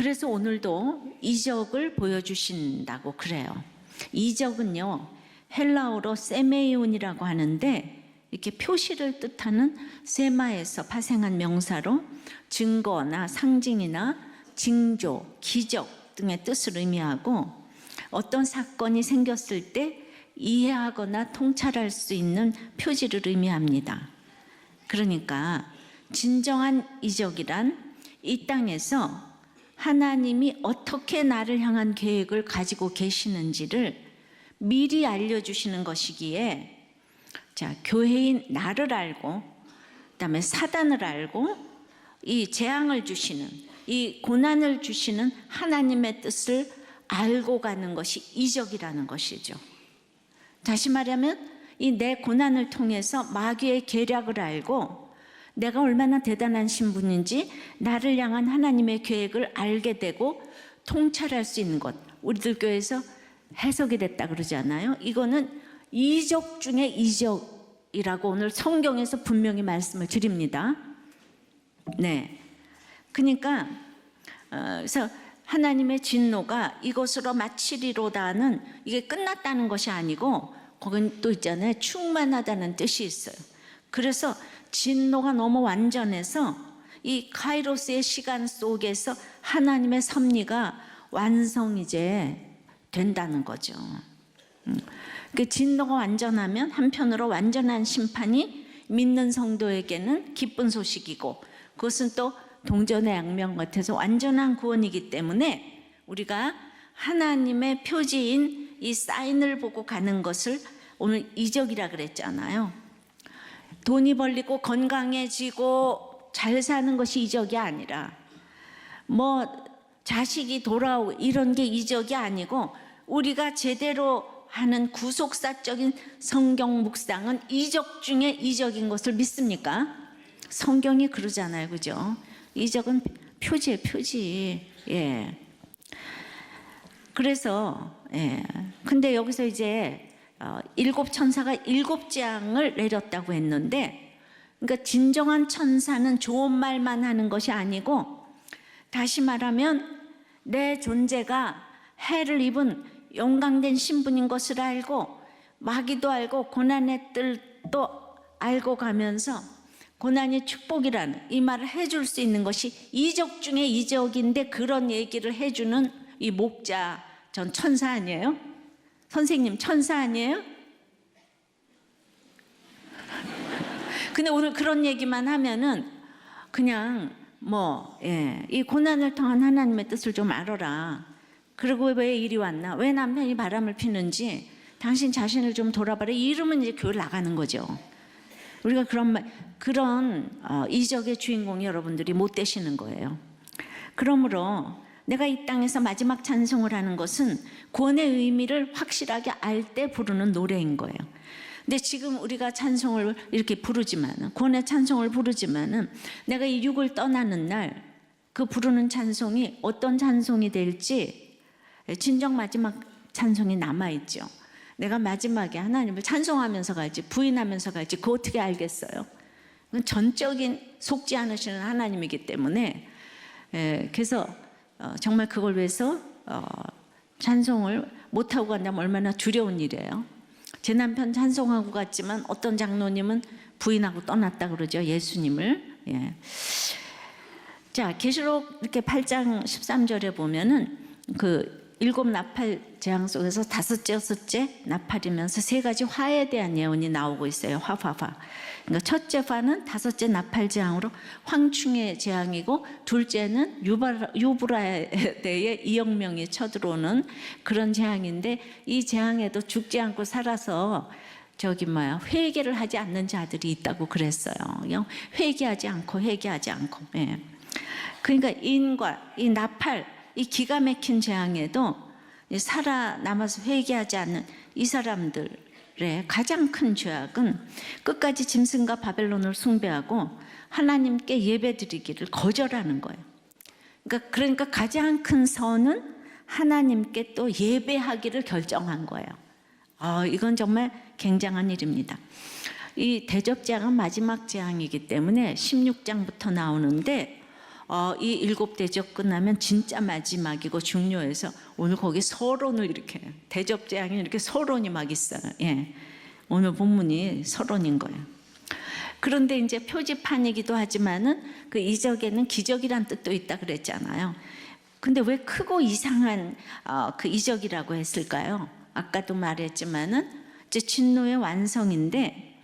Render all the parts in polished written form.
그래서 오늘도 이적을 보여주신다고 그래요. 이적은요, 헬라어로 세메이온이라고 하는데 이렇게 표시를 뜻하는 세마에서 파생한 명사로 증거나 상징이나 징조, 기적 등의 뜻을 의미하고 어떤 사건이 생겼을 때 이해하거나 통찰할 수 있는 표지를 의미합니다. 그러니까 진정한 이적이란 이 땅에서 하나님이 어떻게 나를 향한 계획을 가지고 계시는지를 미리 알려주시는 것이기에, 자, 교회인 나를 알고 그다음에 사단을 알고 이 재앙을 주시는, 이 고난을 주시는 하나님의 뜻을 알고 가는 것이 이적이라는 것이죠. 다시 말하면 이 내 고난을 통해서 마귀의 계략을 알고 내가 얼마나 대단한 신분인지 나를 향한 하나님의 계획을 알게 되고 통찰할 수 있는 것, 우리들 교회에서 해석이 됐다 그러잖아요. 이거는 이적 중에 이적이라고 오늘 성경에서 분명히 말씀을 드립니다. 네, 그러니까 그래서 하나님의 진노가 이것으로 마치리로다는 이게 끝났다는 것이 아니고 거긴 또 있잖아요, 충만하다는 뜻이 있어요. 그래서 진노가 너무 완전해서 이 카이로스의 시간 속에서 하나님의 섭리가 완성 이제 된다는 거죠. 그 진노가 완전하면 한편으로 완전한 심판이 믿는 성도에게는 기쁜 소식이고, 그것은 또 동전의 양면 같아서 완전한 구원이기 때문에 우리가 하나님의 표지인 이 사인을 보고 가는 것을 오늘 이적이라 그랬잖아요. 돈이 벌리고 건강해지고 잘 사는 것이 이적이 아니라 뭐 자식이 돌아오고 이런 게 이적이 아니고, 우리가 제대로 하는 구속사적인 성경 묵상은 이적 중에 이적인 것을 믿습니까? 성경이 그러잖아요, 그죠? 이적은 표지예요, 표지. 예. 그래서 근데 여기서 이제 일곱 천사가 일곱 재앙을 내렸다고 했는데, 그러니까 진정한 천사는 좋은 말만 하는 것이 아니고, 다시 말하면 내 존재가 해를 입은 영광된 신분인 것을 알고 마귀도 알고 고난의 뜰도 알고 가면서 고난이 축복이라는 이 말을 해줄 수 있는 것이 이적 중에 이적인데, 그런 얘기를 해주는 이 목자, 전 천사 아니에요? 선생님 천사 아니에요? 근데 오늘 그런 얘기만 하면은 그냥 이 고난을 통한 하나님의 뜻을 좀 알아라. 그리고 왜 이리 왔나? 왜 남편이 바람을 피는지 당신 자신을 좀 돌아봐라. 이러면 이제 교회를 나가는 거죠. 우리가 그런 이적의 주인공이 여러분들이 못 되시는 거예요. 그러므로 내가 이 땅에서 마지막 찬송을 하는 것은 구원의 의미를 확실하게 알 때 부르는 노래인 거예요. 근데 지금 우리가 찬송을 이렇게 부르지만은, 구원의 찬송을 부르지만은, 내가 이 육을 떠나는 날 그 부르는 찬송이 어떤 찬송이 될지, 진정 마지막 찬송이 남아있죠. 내가 마지막에 하나님을 찬송하면서 갈지 부인하면서 갈지 그거 어떻게 알겠어요? 그건 전적인 속지 않으시는 하나님이기 때문에, 그래서 정말 그걸 위해서 찬송을 못하고 간다면 얼마나 두려운 일이에요. 제 남편 찬송하고 갔지만 어떤 장로님은 부인하고 떠났다 그러죠, 예수님을. 자, 계시록 이렇게 8장 13절에 보면은 그 일곱 나팔 재앙 속에서 다섯째, 여섯째 나팔이면서 세 가지 화에 대한 예언이 나오고 있어요. 화. 그러니까 첫째 화는 다섯째 나팔 재앙으로 황충의 재앙이고, 둘째는 유브라에 대해 2억 명이 쳐들어오는 그런 재앙인데, 이 재앙에도 죽지 않고 살아서 회개를 하지 않는 자들이 있다고 그랬어요. 그냥 회개하지 않고. 그러니까 인과 이 나팔, 이 기가 막힌 재앙에도 살아남아서 회개하지 않는 이 사람들의 가장 큰 죄악은 끝까지 짐승과 바벨론을 숭배하고 하나님께 예배드리기를 거절하는 거예요. 그러니까 가장 큰 선은 하나님께 또 예배하기를 결정한 거예요. 이건 정말 굉장한 일입니다. 이 대접재앙은 마지막 재앙이기 때문에 16장부터 나오는데, 이 일곱 대접 끝나면 진짜 마지막이고 중요해서 오늘 거기 서론을 이렇게 대접재앙이 이렇게 서론이 막 있어요. 예. 오늘 본문이 서론인 거예요. 그런데 이제 표지판이기도 하지만은 그 이적에는 기적이란 뜻도 있다 그랬잖아요. 근데 왜 크고 이상한 그 이적이라고 했을까요? 아까도 말했지만은 이제 진노의 완성인데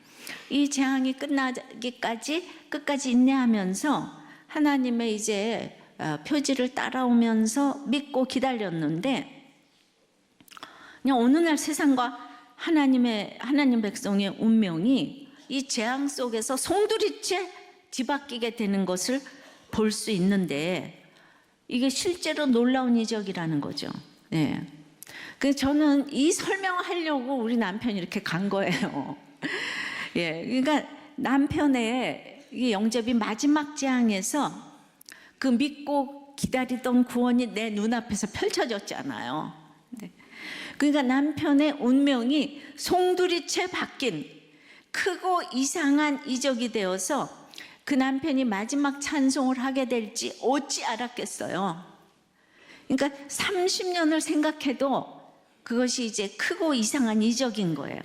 이 재앙이 끝나기까지 끝까지 인내하면서 하나님의 이제 표지를 따라오면서 믿고 기다렸는데 그냥 어느 날 세상과 하나님 백성의 운명이 이 재앙 속에서 송두리째 뒤바뀌게 되는 것을 볼 수 있는데 이게 실제로 놀라운 이적이라는 거죠. 네. 그래서 저는 이 설명하려고 우리 남편이 이렇게 간 거예요. 예, 그러니까 남편의 이 영접이 마지막 재앙에서 그 믿고 기다리던 구원이 내 눈앞에서 펼쳐졌잖아요. 네. 그러니까 남편의 운명이 송두리째 바뀐 크고 이상한 이적이 되어서 그 남편이 마지막 찬송을 하게 될지 어찌 알았겠어요. 그러니까 30년을 생각해도 그것이 이제 크고 이상한 이적인 거예요.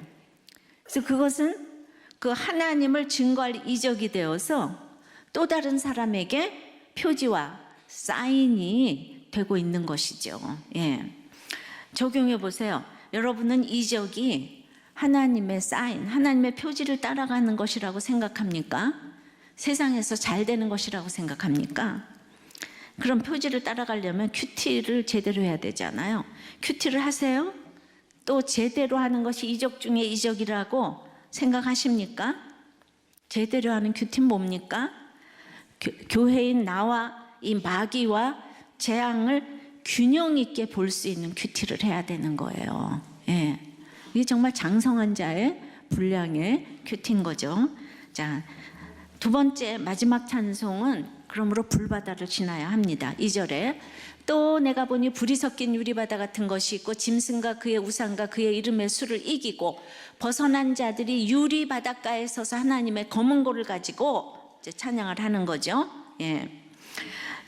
그래서 그것은 그 하나님을 증거할 이적이 되어서 또 다른 사람에게 표지와 사인이 되고 있는 것이죠. 예. 적용해 보세요. 여러분은 이적이 하나님의 사인, 하나님의 표지를 따라가는 것이라고 생각합니까? 세상에서 잘 되는 것이라고 생각합니까? 그럼 표지를 따라가려면 큐티를 제대로 해야 되잖아요. 큐티를 하세요? 또 제대로 하는 것이 이적 중에 이적이라고 생각하십니까? 제대로 하는 큐티는 뭡니까? 교회인 나와 이 마귀와 재앙을 균형 있게 볼 수 있는 큐티를 해야 되는 거예요. 예. 이게 정말 장성한 자의 분량의 큐티인 거죠. 자, 두 번째 마지막 찬송은 그러므로 불바다를 지나야 합니다. 2절에 또 내가 보니 불이 섞인 유리바다 같은 것이 있고 짐승과 그의 우상과 그의 이름의 수를 이기고 벗어난 자들이 유리바닷가에 서서 하나님의 검은 고를 가지고 이제 찬양을 하는 거죠. 예.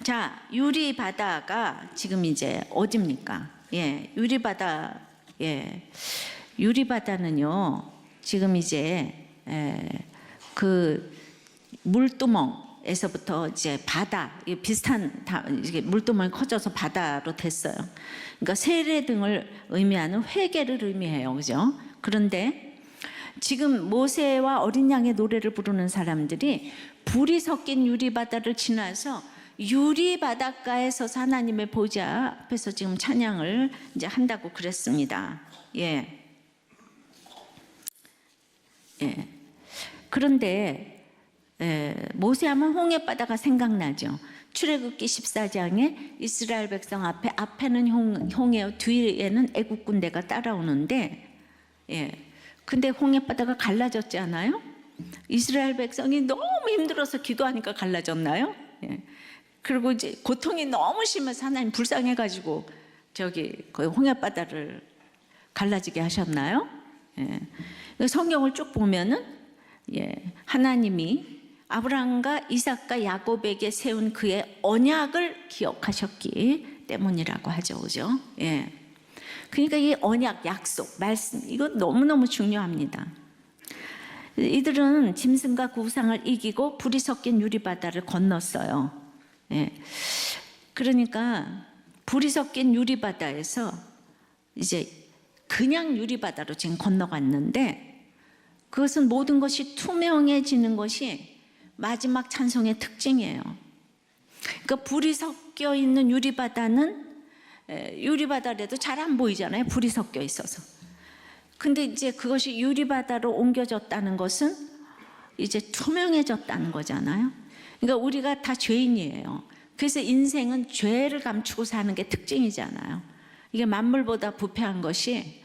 자, 유리바다가 지금 이제 어디입니까? 예, 유리바다. 예, 유리바다는요 지금 이제 그 물두멍에서부터 이제 바다, 비슷한 물두멍이 커져서 바다로 됐어요. 그러니까 세례 등을 의미하는 회개를 의미해요, 그죠? 그런데 지금 모세와 어린 양의 노래를 부르는 사람들이 불이 섞인 유리바다를 지나서 유리바닷가에 서서 하나님의 보좌 앞에서 지금 찬양을 이제 한다고 그랬습니다. 예. 예. 그런데 모세하면 홍해바다가 생각나죠. 출애굽기 14장에 이스라엘 백성 앞에는 홍해, 뒤에는 애국 군대가 따라오는데, 예. 근데 홍해바다가 갈라졌잖아요. 이스라엘 백성이 너무 힘들어서 기도하니까 갈라졌나요? 예. 그리고 이제 고통이 너무 심해서 하나님 불쌍해가지고 거기 홍해바다를 갈라지게 하셨나요? 예. 성경을 쭉 보면은 하나님이 아브라함과 이삭과 야곱에게 세운 그의 언약을 기억하셨기 때문이라고 하죠, 그죠? 예. 그러니까 이 언약, 약속, 말씀 이거 너무너무 중요합니다. 이들은 짐승과 그 우상을 이기고 불이 섞인 유리바다를 건넜어요. 예. 그러니까 불이 섞인 유리바다에서 이제 그냥 유리바다로 지금 건너갔는데 그것은 모든 것이 투명해지는 것이 마지막 찬송의 특징이에요. 그러니까 불이 섞여 있는 유리바다는 유리바다라도 잘 안 보이잖아요. 불이 섞여 있어서. 근데 이제 그것이 유리바다로 옮겨졌다는 것은 이제 투명해졌다는 거잖아요. 그러니까 우리가 다 죄인이에요. 그래서 인생은 죄를 감추고 사는 게 특징이잖아요. 이게 만물보다 부패한 것이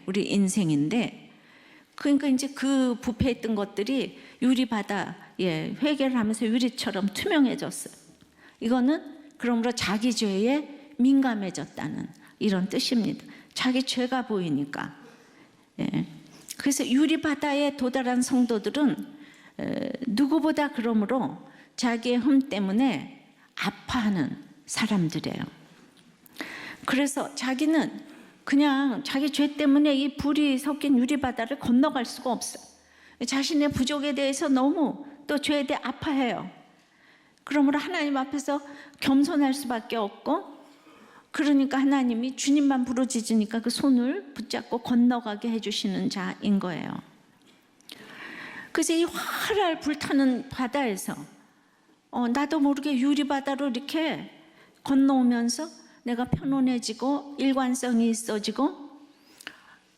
우리 인생인데, 그러니까 이제 그 부패했던 것들이 유리바다 회개를 하면서 유리처럼 투명해졌어요. 이거는 그러므로 자기 죄에 민감해졌다는 이런 뜻입니다. 자기 죄가 보이니까. 그래서 유리바다에 도달한 성도들은 누구보다 그러므로 자기의 흠 때문에 아파하는 사람들이에요. 그래서 자기는 그냥 자기 죄 때문에 이 불이 섞인 유리바다를 건너갈 수가 없어요. 자신의 부족에 대해서 너무 또 죄에 대해 아파해요. 그러므로 하나님 앞에서 겸손할 수밖에 없고, 그러니까 하나님이 주님만 부르짖으니까 그 손을 붙잡고 건너가게 해주시는 자인 거예요. 그래서 이 활활 불타는 바다에서 나도 모르게 유리바다로 이렇게 건너오면서 내가 편안해지고 일관성이 있어지고,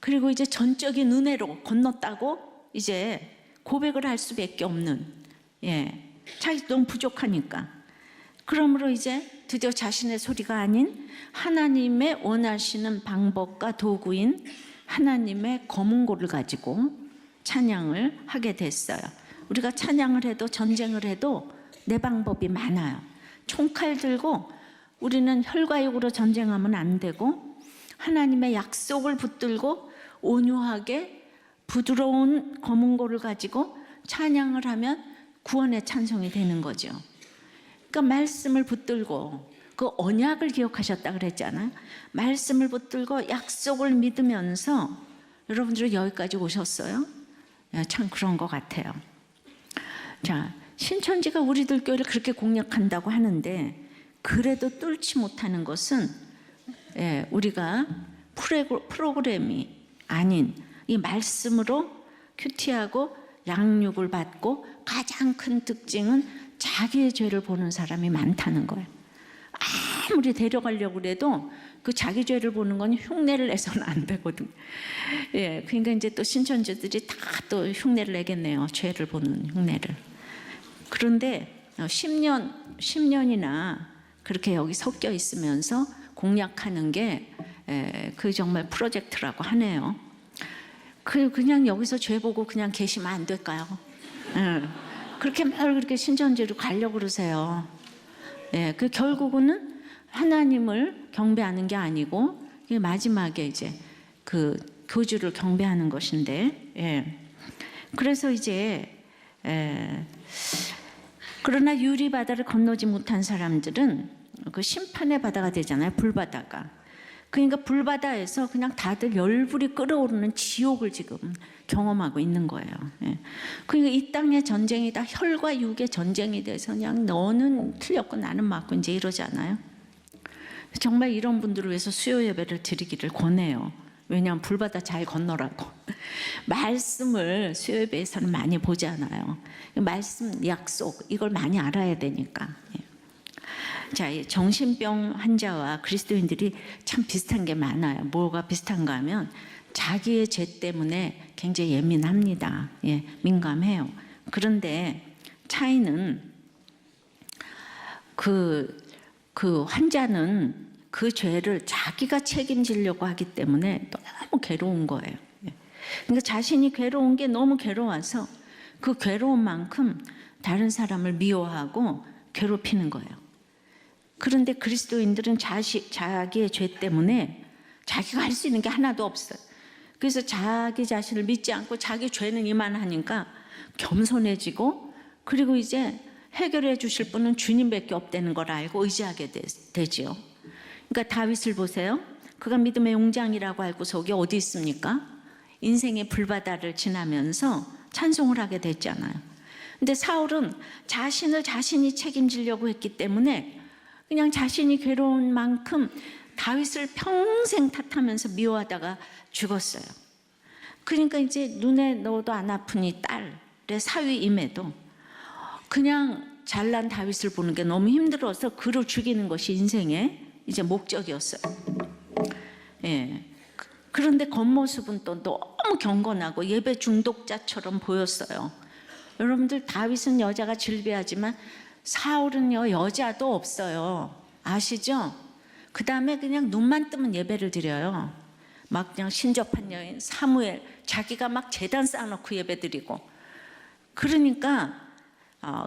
그리고 이제 전적인 은혜로 건넜다고 이제 고백을 할 수밖에 없는, 자기 너무 부족하니까. 그러므로 이제 드디어 자신의 소리가 아닌 하나님의 원하시는 방법과 도구인 하나님의 검은고를 가지고 찬양을 하게 됐어요. 우리가 찬양을 해도 전쟁을 해도 내 방법이 많아요. 총칼 들고 우리는 혈과 육으로 전쟁하면 안 되고, 하나님의 약속을 붙들고 온유하게 부드러운 검은고를 가지고 찬양을 하면 구원의 찬송이 되는 거죠. 그러니까 말씀을 붙들고, 그 언약을 기억하셨다 그랬잖아요. 말씀을 붙들고 약속을 믿으면서 여러분들은 여기까지 오셨어요. 참 그런 것 같아요. 자, 신천지가 우리들 교회를 그렇게 공략한다고 하는데, 그래도 뚫지 못하는 것은 우리가 프로그램이 아닌 이 말씀으로 큐티하고 양육을 받고, 가장 큰 특징은 자기의 죄를 보는 사람이 많다는 거예요. 아무리 데려가려고 해도 그 자기 죄를 보는 건 흉내를 내서는 안 되거든요. 그러니까 이제 또 신천지들이 다 또 흉내를 내겠네요. 죄를 보는 흉내를. 그런데 10년이나 그렇게 여기 섞여 있으면서 공략하는 게 그 정말 프로젝트라고 하네요. 그냥 여기서 죄 보고 그냥 계시면 안 될까요? 그렇게 말 그렇게 신천지로 가려고 그러세요. 그 결국은 하나님을 경배하는 게 아니고 마지막에 이제 그 교주를 경배하는 것인데, 그래서 이제 그러나 유리바다를 건너지 못한 사람들은 그 심판의 바다가 되잖아요. 불바다가. 그러니까 불바다에서 그냥 다들 열불이 끓어오르는 지옥을 지금 경험하고 있는 거예요. 그러니까 이 땅의 전쟁이 다 혈과 육의 전쟁이 돼서 그냥 너는 틀렸고 나는 맞고 이제 이러잖아요. 정말 이런 분들을 위해서 수요 예배를 드리기를 권해요. 왜냐하면 불바다 잘 건너라고. 말씀을 수요 예배에서는 많이 보잖아요. 말씀, 약속 이걸 많이 알아야 되니까. 자, 정신병 환자와 그리스도인들이 참 비슷한 게 많아요. 뭐가 비슷한가 하면 자기의 죄 때문에 굉장히 예민합니다. 민감해요. 그런데 차이는 그 환자는 그 죄를 자기가 책임지려고 하기 때문에 너무 괴로운 거예요. 그러니까 자신이 괴로운 게 너무 괴로워서 그 괴로운 만큼 다른 사람을 미워하고 괴롭히는 거예요. 그런데 그리스도인들은 자기의 죄 때문에 자기가 할 수 있는 게 하나도 없어요. 그래서 자기 자신을 믿지 않고 자기 죄는 이만하니까 겸손해지고, 그리고 이제 해결해 주실 분은 주님밖에 없다는 걸 알고 의지하게 되지요. 그러니까 다윗을 보세요. 그가 믿음의 용장이라고 알고 속이 어디 있습니까? 인생의 불바다를 지나면서 찬송을 하게 됐잖아요. 근데 사울은 자신이 책임지려고 했기 때문에 그냥 자신이 괴로운 만큼 다윗을 평생 탓하면서 미워하다가 죽었어요. 그러니까 이제 눈에 넣어도 안 아픈 이 딸의 사위임에도 그냥 잘난 다윗을 보는 게 너무 힘들어서 그를 죽이는 것이 인생의 이제 목적이었어요. 그런데 겉모습은 또 너무 경건하고 예배 중독자처럼 보였어요. 여러분들, 다윗은 여자가 즐비하지만 사울은요 여자도 없어요. 아시죠? 그 다음에 그냥 눈만 뜨면 예배를 드려요. 막 그냥 신접한 여인 사무엘, 자기가 막 제단 쌓아놓고 예배 드리고. 그러니까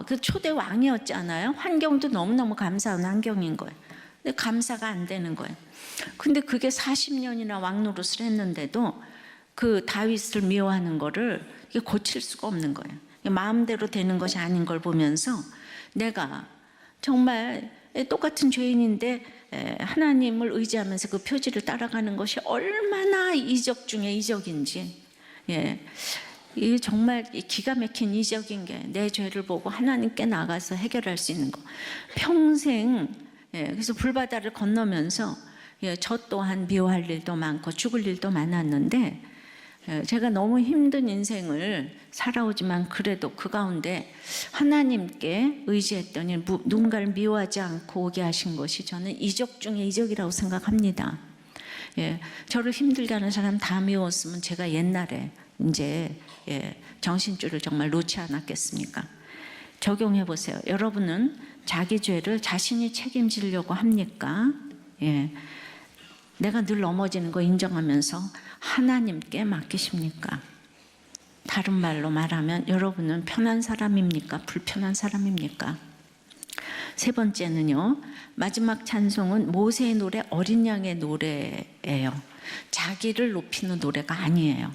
그 초대 왕이었잖아요. 환경도 너무너무 감사한 환경인 거예요. 근데 감사가 안 되는 거예요. 근데 그게 40년이나 왕노릇을 했는데도 그 다윗을 미워하는 거를 고칠 수가 없는 거예요. 마음대로 되는 것이 아닌 걸 보면서 내가 정말 똑같은 죄인인데 하나님을 의지하면서 그 표지를 따라가는 것이 얼마나 이적 중에 이적인지, 이 정말 기가 막힌 이적인 게 내 죄를 보고 하나님께 나가서 해결할 수 있는 거. 평생 그래서 불바다를 건너면서 저 또한 미워할 일도 많고 죽을 일도 많았는데 제가 너무 힘든 인생을 살아오지만 그래도 그 가운데 하나님께 의지했더니 누군가를 미워하지 않고 오게 하신 것이 저는 이적 중에 이적이라고 생각합니다. 저를 힘들게 하는 사람 다 미웠으면 제가 옛날에 이제 정신줄을 정말 놓지 않았겠습니까? 적용해 보세요. 여러분은 자기 죄를 자신이 책임지려고 합니까? 내가 늘 넘어지는 거 인정하면서 하나님께 맡기십니까? 다른 말로 말하면 여러분은 편한 사람입니까? 불편한 사람입니까? 세 번째는요, 마지막 찬송은 모세의 노래, 어린 양의 노래예요. 자기를 높이는 노래가 아니에요.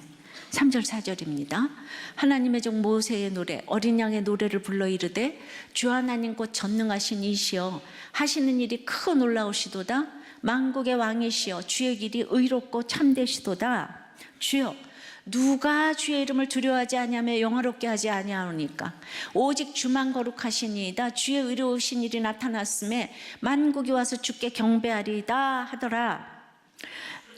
3절 4절입니다. 하나님의 종 모세의 노래, 어린 양의 노래를 불러 이르되 주 하나님 곧 전능하신 이시여 하시는 일이 크고 놀라우시도다. 만국의 왕이시여 주의 길이 의롭고 참되시도다. 주여 누가 주의 이름을 두려워하지 아니하며 영화롭게 하지 아니하오니까 오직 주만 거룩하시니이다. 주의 의로우신 일이 나타났음에 만국이 와서 주께 경배하리이다 하더라.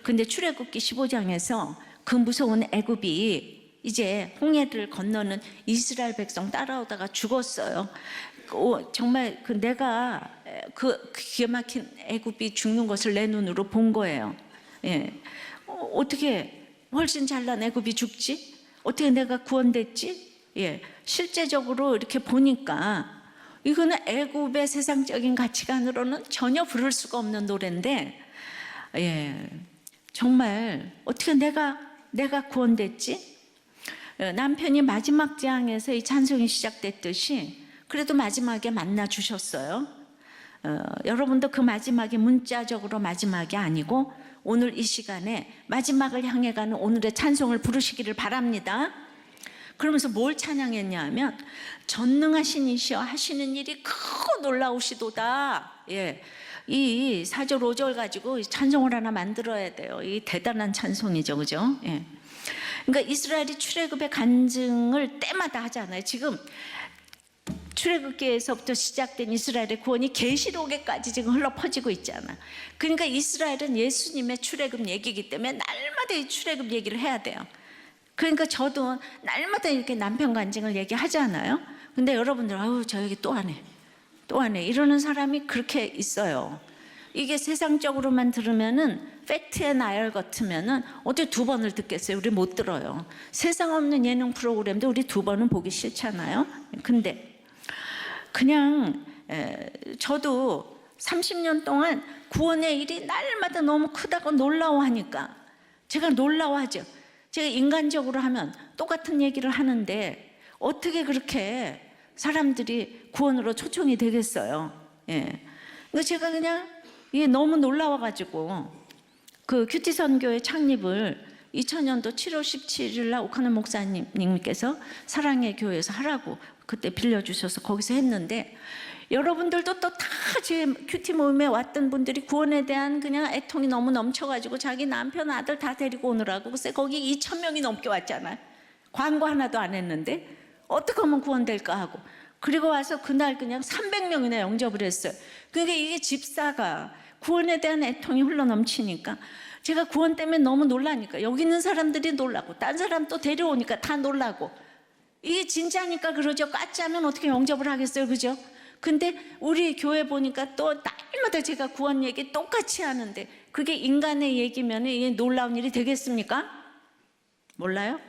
근데 출애굽기 15장에서 그 무서운 애굽이 이제 홍해를 건너는 이스라엘 백성 따라오다가 죽었어요. 정말 내가 기가 막힌 애굽이 죽는 것을 내 눈으로 본 거예요. 어떻게 훨씬 잘난 애굽이 죽지? 어떻게 내가 구원됐지? 실제적으로 이렇게 보니까 이거는 애굽의 세상적인 가치관으로는 전혀 부를 수가 없는 노래인데, 정말 어떻게 내가 구원됐지? 남편이 마지막 장에서 이 찬송이 시작됐듯이 그래도 마지막에 만나 주셨어요. 여러분도 그 마지막이 문자적으로 마지막이 아니고 오늘 이 시간에 마지막을 향해 가는 오늘의 찬송을 부르시기를 바랍니다. 그러면서 뭘 찬양했냐 하면 전능하신 이시여 하시는 일이 크고 놀라우시도다. 이 4절 5절 가지고 찬송을 하나 만들어야 돼요. 이 대단한 찬송이죠, 그죠? 그러니까 이스라엘이 출애굽의 간증을 때마다 하잖아요. 지금 출애굽기에서부터 시작된 이스라엘의 구원이 계시록에까지 지금 흘러 퍼지고 있잖아. 그러니까 이스라엘은 예수님의 출애굽 얘기이기 때문에 날마다 이 출애굽 얘기를 해야 돼요. 그러니까 저도 날마다 이렇게 남편 간증을 얘기하잖아요. 근데 여러분들 저 얘기 또 하네 이러는 사람이 그렇게 있어요. 이게 세상적으로만 들으면은 팩트 앤 아이얼 같으면은 어떻게 두 번을 듣겠어요? 우리 못 들어요. 세상 없는 예능 프로그램도 우리 두 번은 보기 싫잖아요. 근데 그냥 저도 30년 동안 구원의 일이 날마다 너무 크다고 놀라워하니까 제가 놀라워하죠. 제가 인간적으로 하면 똑같은 얘기를 하는데 어떻게 그렇게 사람들이 구원으로 초청이 되겠어요. 그러니까 제가 그냥 이게 너무 놀라워가지고 그 큐티 선교의 창립을 2000년도 7월 17일 날 오카는 목사님께서 사랑의 교회에서 하라고 그때 빌려주셔서 거기서 했는데, 여러분들도 또 다 제 큐티 모임에 왔던 분들이 구원에 대한 그냥 애통이 너무 넘쳐가지고 자기 남편 아들 다 데리고 오느라고 글쎄 거기 2,000명이 넘게 왔잖아요. 광고 하나도 안 했는데 어떻게 하면 구원될까 하고, 그리고 와서 그날 그냥 300명이나 영접을 했어요. 그러니까 이게 집사가 구원에 대한 애통이 흘러넘치니까 제가 구원 때문에 너무 놀라니까 여기 있는 사람들이 놀라고 딴 사람 또 데려오니까 다 놀라고, 이게 진짜니까 그러죠. 까짜면 어떻게 영접을 하겠어요, 그죠? 근데 우리 교회 보니까 또 날마다 제가 구원 얘기 똑같이 하는데 그게 인간의 얘기면 이게 놀라운 일이 되겠습니까? 몰라요?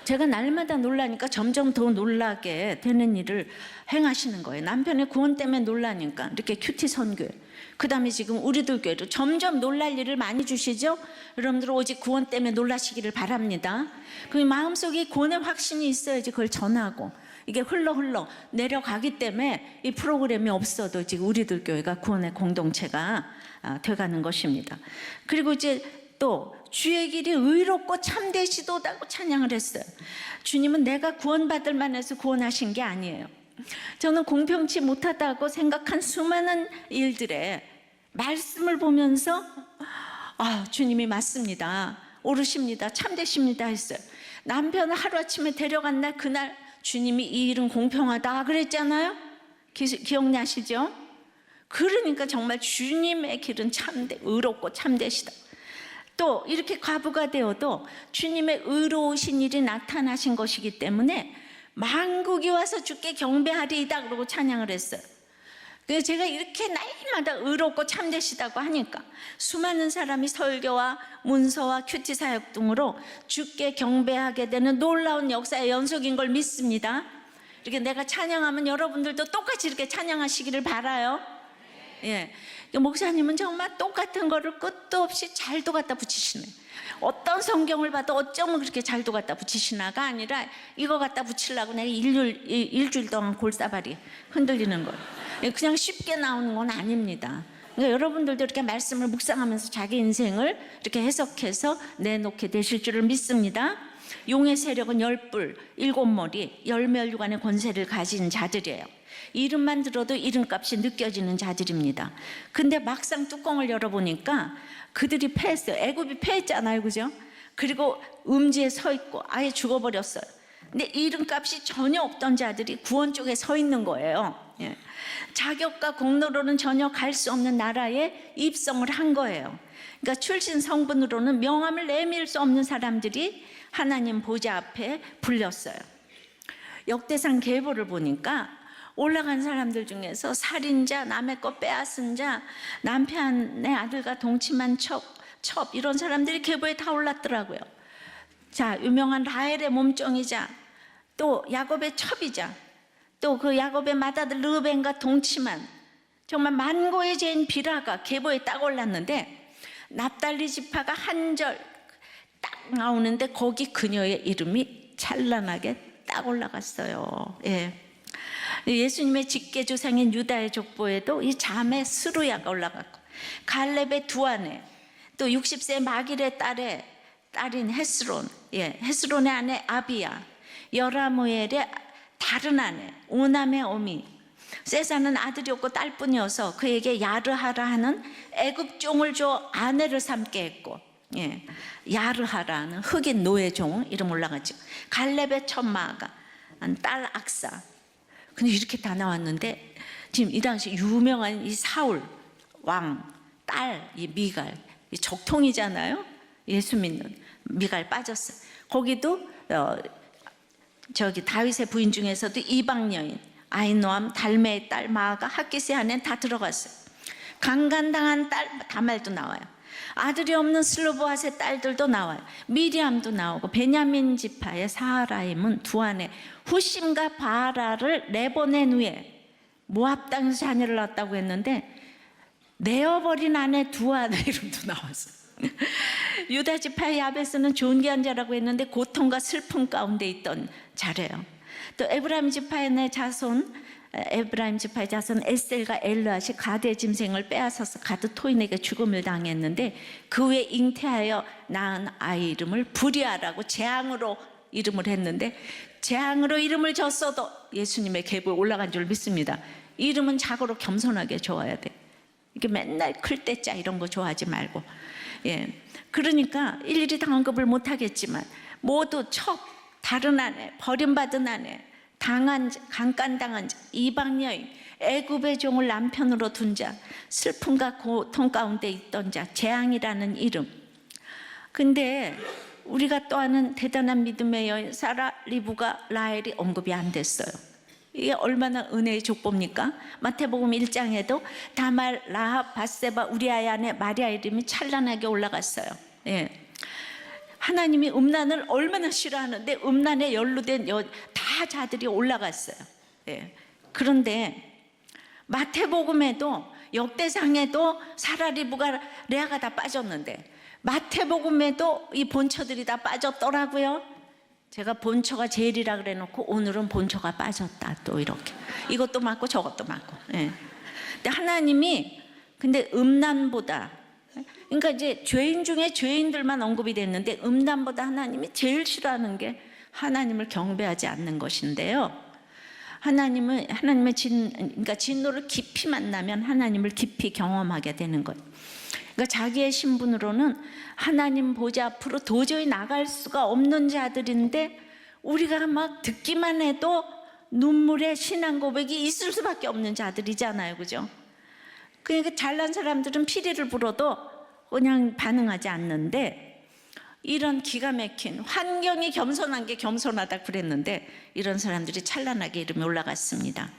제가 날마다 놀라니까 점점 더 놀라게 되는 일을 행하시는 거예요. 남편의 구원 때문에 놀라니까 이렇게 큐티 선교회, 그 다음에 지금 우리들 교회도 점점 놀랄 일을 많이 주시죠. 여러분들 오직 구원 때문에 놀라시기를 바랍니다. 그 마음속에 구원의 확신이 있어야지 그걸 전하고, 이게 흘러 내려가기 때문에 이 프로그램이 없어도 지금 우리들 교회가 구원의 공동체가 돼가는 것입니다. 그리고 이제 또 주의 길이 의롭고 참되시도다고 찬양을 했어요. 주님은 내가 구원받을 만해서 구원하신 게 아니에요. 저는 공평치 못하다고 생각한 수많은 일들에 말씀을 보면서 주님이 맞습니다, 옳으십니다, 참되십니다 했어요. 남편을 하루아침에 데려간 날, 그날 주님이 이 일은 공평하다 그랬잖아요. 기억나시죠? 그러니까 정말 주님의 길은 의롭고 참되시다. 또 이렇게 과부가 되어도 주님의 의로우신 일이 나타나신 것이기 때문에 만국이 와서 주께 경배하리이다 그러고 찬양을 했어요. 그래서 제가 이렇게 날마다 의롭고 참되시다고 하니까 수많은 사람이 설교와 문서와 큐티 사역 등으로 주께 경배하게 되는 놀라운 역사의 연속인 걸 믿습니다. 이렇게 내가 찬양하면 여러분들도 똑같이 이렇게 찬양하시기를 바라요. 예, 목사님은 정말 똑같은 거를 끝도 없이 잘도 갖다 붙이시네. 어떤 성경을 봐도 어쩌면 그렇게 잘도 갖다 붙이시나가 아니라 이거 갖다 붙이려고 내가 일주일 동안 골사발이 흔들리는 거예요. 그냥 쉽게 나오는 건 아닙니다. 그러니까 여러분들도 이렇게 말씀을 묵상하면서 자기 인생을 이렇게 해석해서 내놓게 되실 줄을 믿습니다. 용의 세력은 10뿔, 7머리, 10멸류관의 권세를 가진 자들이에요. 이름만 들어도 이름값이 느껴지는 자들입니다. 근데 막상 뚜껑을 열어보니까 그들이 패했어요. 애굽이 패했잖아요, 그죠? 그리고 음지에 서 있고 아예 죽어버렸어요. 근데 이름값이 전혀 없던 자들이 구원 쪽에 서 있는 거예요. 예. 자격과 공로로는 전혀 갈 수 없는 나라에 입성을 한 거예요. 그러니까 출신 성분으로는 명함을 내밀 수 없는 사람들이 하나님 보좌 앞에 불렸어요. 역대상 계보를 보니까 올라간 사람들 중에서 살인자, 남의 것 빼앗은 자, 남편의 아들과 동침한 첩 이런 사람들이 계보에 다 올랐더라고요. 자, 유명한 라헬의 몸종이자 또 야곱의 첩이자 또 그 야곱의 맏아들 르벤과 동침한 정말 만고의 죄인 비라가 계보에 딱 올랐는데 납달리 지파가 한 절 딱 나오는데 거기 그녀의 이름이 찬란하게 딱 올라갔어요. 예. 예수님의 직계조상인 유다의 족보에도 이 자매 스루야가 올라갔고 갈렙의 두 아내 또 60세 마길의 딸인 헤스론, 헤스론의 아내 아비야, 여라무엘의 다른 아내 오남의 어미, 세사는 아들이 없고 딸뿐이어서 그에게 야르하라 하는 애굽 종을 줘 아내를 삼게 했고, 야르하라는 흑인 노예종 이름 올라갔죠. 갈렙의 첩마가 딸 악사. 근데 이렇게 다 나왔는데 지금 이 당시 유명한 이 사울 왕 딸 이 미갈, 이 적통이잖아요. 예수 믿는 미갈 빠졌어요. 거기도 저기 다윗의 부인 중에서도 이방 여인 아히노암 달메의 딸 마아가 학기스의 아내는 다 들어갔어요. 강간당한 딸 다말도 나와요. 아들이 없는 슬로보앗의 딸들도 나와요. 미리암도 나오고 베냐민 지파의 사하라임은 두 아내 후심과 바라를 내보낸 후에 모압 땅에서 자녀를 낳았다고 했는데 내어버린 아내 두 아내 이름도 나왔어요. 유다 지파의 야베스는 존귀한 자라고 했는데 고통과 슬픔 가운데 있던 자래요. 또 에브라임 지파의 자손 에셀과 엘르앗이 가드의 짐승을 빼앗아서 가드 토인에게 죽음을 당했는데 그 후에 잉태하여 낳은 아이 이름을 부리아라고 재앙으로 이름을 했는데 재앙으로 이름을 졌어도 예수님의 계보에 올라간 줄 믿습니다. 이름은 자고로 겸손하게 줘야 돼. 이게 맨날 클 때짜 이런 거 좋아하지 말고. 그러니까 일일이 다 언급을 못하겠지만 모두 첩, 다른 아내, 버림받은 아내, 강간당한 자, 이방 여인, 애굽의 종을 남편으로 둔 자, 슬픔과 고통 가운데 있던 자, 재앙이라는 이름. 근데 우리가 또 아는 대단한 믿음의 여인 사라, 리브가, 라헬이 언급이 안 됐어요. 이게 얼마나 은혜의 족보입니까? 마태복음 1장에도 다말, 라합, 밧세바, 우리아의 아내 마리아 이름이 찬란하게 올라갔어요. 하나님이 음란을 얼마나 싫어하는데 음란에 연루된 다 자들이 올라갔어요. 그런데 마태복음에도 역대상에도 사라, 리브가, 레아가 다 빠졌는데 마태복음에도 이 본처들이 다 빠졌더라고요. 제가 본처가 제일이라 그래 놓고 오늘은 본처가 빠졌다 또 이렇게 이것도 맞고 저것도 맞고. 근데 하나님이 근데 음란보다 그러니까 이제 죄인 중에 죄인들만 언급이 됐는데 음란보다 하나님이 제일 싫어하는 게 하나님을 경배하지 않는 것인데요. 하나님의 그러니까 진노를 깊이 만나면 하나님을 깊이 경험하게 되는 거예요. 그러니까 자기의 신분으로는 하나님 보좌 앞으로 도저히 나갈 수가 없는 자들인데 우리가 막 듣기만 해도 눈물의 신앙 고백이 있을 수밖에 없는 자들이잖아요, 그죠? 그러니까 잘난 사람들은 피리를 불어도 그냥 반응하지 않는데, 이런 기가 막힌 환경이 겸손한 게 겸손하다 그랬는데 이런 사람들이 찬란하게 이름이 올라갔습니다.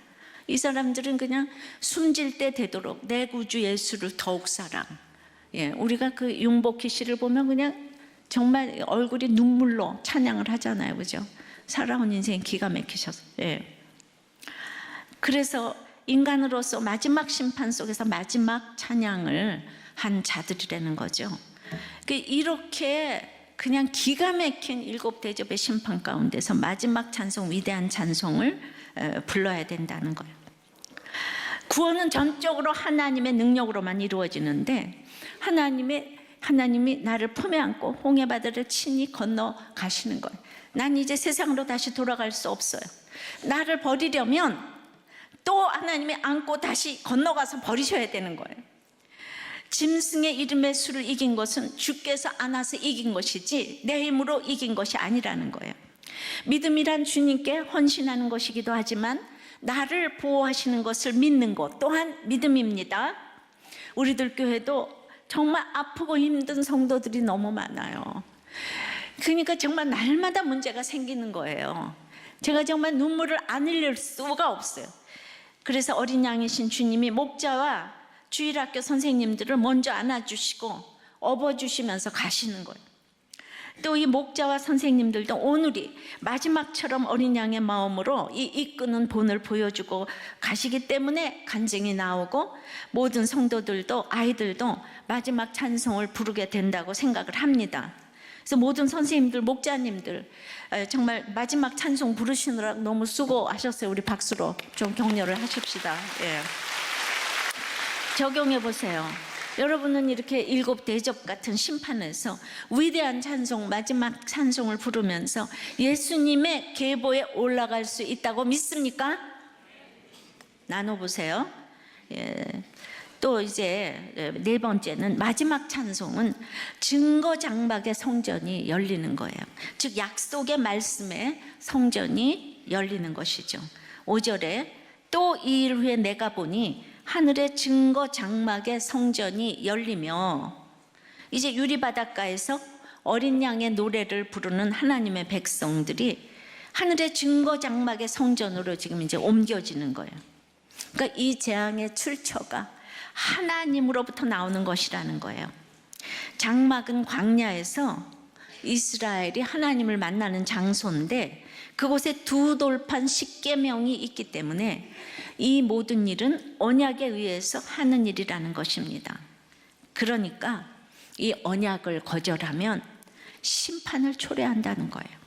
이 사람들은 그냥 숨질 때 되도록 내 구주 예수를 더욱 사랑. 우리가 그 윤복희 씨를 보면 그냥 정말 얼굴이 눈물로 찬양을 하잖아요, 그죠? 살아온 인생이 기가 막히셨어요. 그래서 인간으로서 마지막 심판 속에서 마지막 찬양을 한 자들이라는 거죠. 이렇게 그냥 기가 막힌 7 대접의 심판 가운데서 마지막 찬송, 위대한 찬송을 불러야 된다는 거예요. 구원은 전적으로 하나님의 능력으로만 이루어지는데 하나님이 나를 품에 안고 홍해바다를 친히 건너가시는 거예요. 난 이제 세상으로 다시 돌아갈 수 없어요. 나를 버리려면 또 하나님이 안고 다시 건너가서 버리셔야 되는 거예요. 짐승의 이름의 수를 이긴 것은 주께서 안아서 이긴 것이지 내 힘으로 이긴 것이 아니라는 거예요. 믿음이란 주님께 헌신하는 것이기도 하지만 나를 보호하시는 것을 믿는 것 또한 믿음입니다. 우리들 교회도 정말 아프고 힘든 성도들이 너무 많아요. 그러니까 정말 날마다 문제가 생기는 거예요. 제가 정말 눈물을 안 흘릴 수가 없어요. 그래서 어린 양이신 주님이 목자와 주일학교 선생님들을 먼저 안아주시고 업어주시면서 가시는 거예요. 또 이 목자와 선생님들도 오늘이 마지막처럼 어린 양의 마음으로 이 이끄는 본을 보여주고 가시기 때문에 간증이 나오고 모든 성도들도 아이들도 마지막 찬송을 부르게 된다고 생각을 합니다. 그래서 모든 선생님들, 목자님들 정말 마지막 찬송 부르시느라 너무 수고하셨어요. 우리 박수로 좀 격려를 하십시다. 적용해 보세요. 여러분은 이렇게 7 대접 같은 심판에서 위대한 찬송, 마지막 찬송을 부르면서 예수님의 계보에 올라갈 수 있다고 믿습니까? 나눠보세요. 또 이제 4번째는 마지막 찬송은 증거 장막의 성전이 열리는 거예요. 즉 약속의 말씀의 성전이 열리는 것이죠. 5절에 또 2일 후에 내가 보니 하늘의 증거 장막의 성전이 열리며, 이제 유리바닷가에서 어린 양의 노래를 부르는 하나님의 백성들이 하늘의 증거 장막의 성전으로 지금 이제 옮겨지는 거예요. 그러니까 이 재앙의 출처가 하나님으로부터 나오는 것이라는 거예요. 장막은 광야에서 이스라엘이 하나님을 만나는 장소인데 그곳에 2 돌판 10계명이 있기 때문에 이 모든 일은 언약에 의해서 하는 일이라는 것입니다. 그러니까 이 언약을 거절하면 심판을 초래한다는 거예요.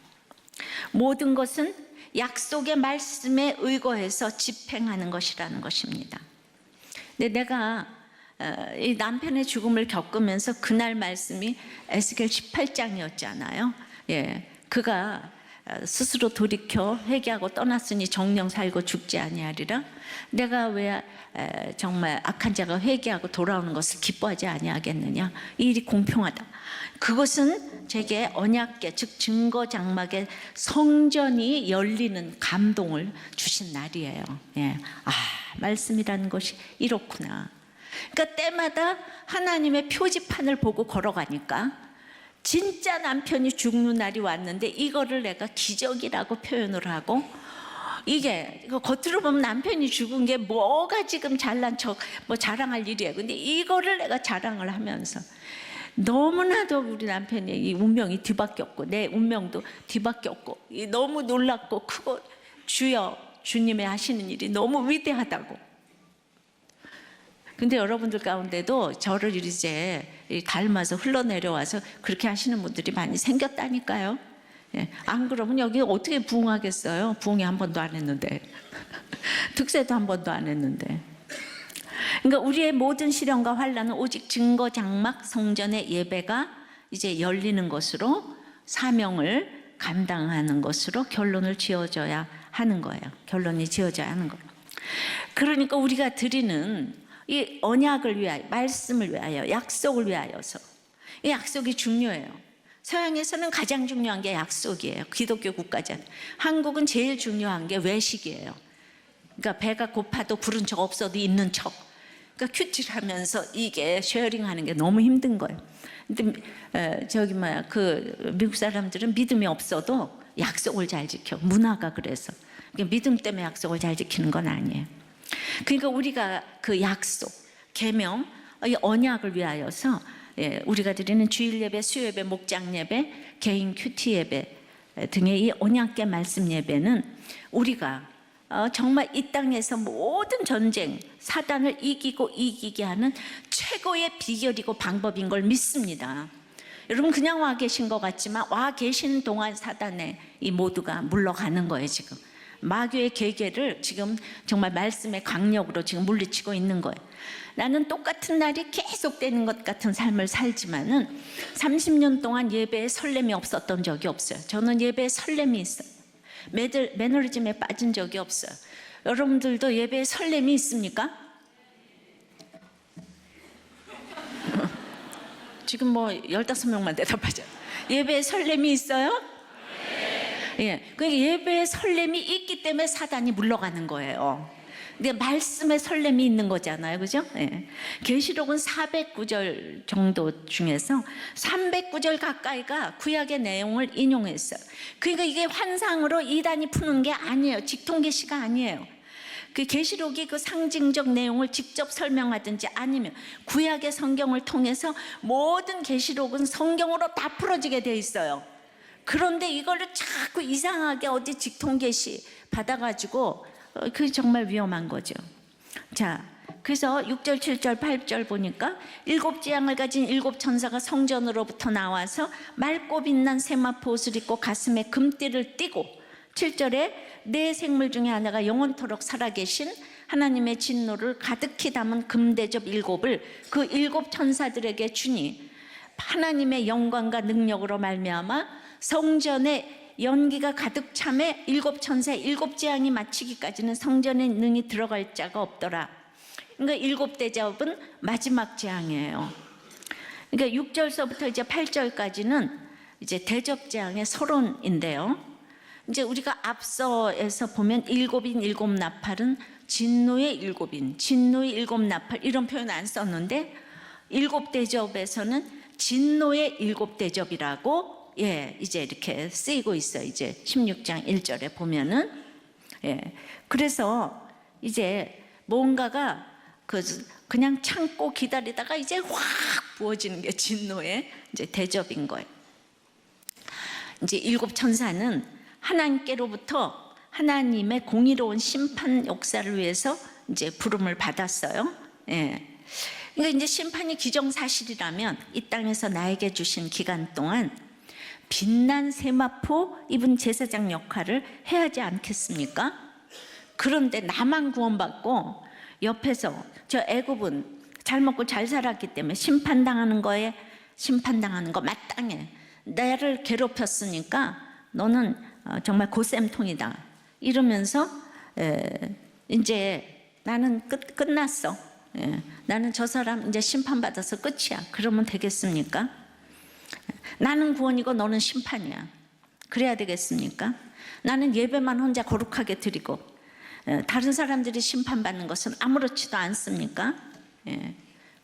모든 것은 약속의 말씀에 의거해서 집행하는 것이라는 것입니다. 근데 내가 이 남편의 죽음을 겪으면서 그날 말씀이 에스겔 18장이었잖아요. 그가 스스로 돌이켜 회개하고 떠났으니 정령 살고 죽지 아니하리라. 내가 왜 정말 악한 자가 회개하고 돌아오는 것을 기뻐하지 아니하겠느냐. 이 일이 공평하다. 그것은 제게 언약궤 즉 증거 장막의 성전이 열리는 감동을 주신 날이에요. 말씀이라는 것이 이렇구나. 그러니까 때마다 하나님의 표지판을 보고 걸어가니까 진짜 남편이 죽는 날이 왔는데 이거를 내가 기적이라고 표현을 하고, 이게 겉으로 보면 남편이 죽은 게 뭐가 지금 잘난 척 뭐 자랑할 일이에요. 근데 이거를 내가 자랑을 하면서 너무나도 우리 남편의 이 운명이 뒤바뀌었고 내 운명도 뒤바뀌었고 너무 놀랍고 크고 주여 주님의 하시는 일이 너무 위대하다고. 근데 여러분들 가운데도 저를 이제 닮아서 흘러내려와서 그렇게 하시는 분들이 많이 생겼다니까요. 안 그러면 여기 어떻게 부흥하겠어요? 부흥이 한 번도 안 했는데 특세도 한 번도 안 했는데. 그러니까 우리의 모든 시련과 환난은 오직 증거 장막 성전의 예배가 이제 열리는 것으로 사명을 감당하는 것으로 결론을 지어져야 하는 거예요. 결론이 지어져야 하는 거예요. 그러니까 우리가 드리는 이 언약을 위하여, 말씀을 위하여, 약속을 위하여서, 이 약속이 중요해요. 서양에서는 가장 중요한 게 약속이에요. 기독교 국가잖아요. 한국은 제일 중요한 게 외식이에요. 그러니까 배가 고파도 부른 척 없어도 있는 척. 그러니까 큐티하면서 이게 쉐어링하는 게 너무 힘든 거예요. 근데 그 미국 사람들은 믿음이 없어도 약속을 잘 지켜. 문화가 그래서. 그러니까 믿음 때문에 약속을 잘 지키는 건 아니에요. 그러니까 우리가 그 약속, 계명, 이 언약을 위하여서 우리가 드리는 주일 예배, 수요 예배, 목장 예배, 개인 큐티 예배 등의 이 언약계 말씀 예배는 우리가 정말 이 땅에서 모든 전쟁, 사단을 이기게 하는 최고의 비결이고 방법인 걸 믿습니다. 여러분 그냥 와 계신 것 같지만 와 계신 동안 사단의 이 모두가 물러가는 거예요. 지금 마귀의 계계를 지금 정말 말씀의 강력으로 지금 물리치고 있는 거예요. 나는 똑같은 날이 계속되는 것 같은 삶을 살지만은 30년 동안 예배에 설렘이 없었던 적이 없어요. 저는 예배에 설렘이 있어요. 매너리즘에 빠진 적이 없어요. 여러분들도 예배에 설렘이 있습니까? 지금 뭐 15명만 대답하죠. 예배에 설렘이 있어요? 예, 그러니까 예배에 설렘이 있기 때문에 사단이 물러가는 거예요. 근데 말씀에 설렘이 있는 거잖아요, 그죠? 예. 계시록은 409절 정도 중에서 309절 가까이가 구약의 내용을 인용했어요. 그러니까 이게 환상으로 이단이 푸는 게 아니에요. 직통계시가 아니에요. 그 계시록이 그 상징적 내용을 직접 설명하든지 아니면 구약의 성경을 통해서 모든 계시록은 성경으로 다 풀어지게 돼 있어요. 그런데 이거를 자꾸 이상하게 어디 직통계시 받아가지고 그게 정말 위험한 거죠. 자, 그래서 6절, 7절, 8절 보니까 7재앙을 가진 7천사가 성전으로부터 나와서 맑고 빛난 세마포 옷을 입고 가슴에 금띠를 띠고 7절에 네 생물 중에 하나가 영원토록 살아계신 하나님의 진노를 가득히 담은 금대접 7을 그 7천사들에게 주니 하나님의 영광과 능력으로 말미암아 성전에 연기가 가득 참에 7천사의 7재앙이 마치기까지는 성전에 능히 들어갈 자가 없더라. 그러니까 7대접은 마지막 재앙이에요. 그러니까 6절서부터 이제 8절까지는 이제 대접재앙의 서론인데요. 이제 우리가 앞서에서 보면 7인 7나팔은 진노의 7인, 진노의 7나팔 이런 표현 안 썼는데 7대접에서는 진노의 7대접이라고 이제 이렇게 쓰이고 있어요. 이제 16장 1절에 보면은 그래서 이제 뭔가가 그냥 참고 기다리다가 이제 확 부어지는 게 진노의 이제 대접인 거예요. 이제 7천사는 하나님께로부터 하나님의 공의로운 심판 역사를 위해서 이제 부름을 받았어요. 그러니까 이제 심판이 기정사실이라면 이 땅에서 나에게 주신 기간 동안 빛난 세마포 입은 제사장 역할을 해야 하지 않겠습니까? 그런데 나만 구원받고 옆에서 저 애굽은 잘 먹고 잘 살았기 때문에 심판당하는 거에 심판당하는 거 마땅해. 나를 괴롭혔으니까 너는 정말 고쌤통이다. 이러면서 이제 나는 끝났어. 나는 저 사람 이제 심판받아서 끝이야. 그러면 되겠습니까? 나는 구원이고 너는 심판이야. 그래야 되겠습니까? 나는 예배만 혼자 거룩하게 드리고 다른 사람들이 심판받는 것은 아무렇지도 않습니까?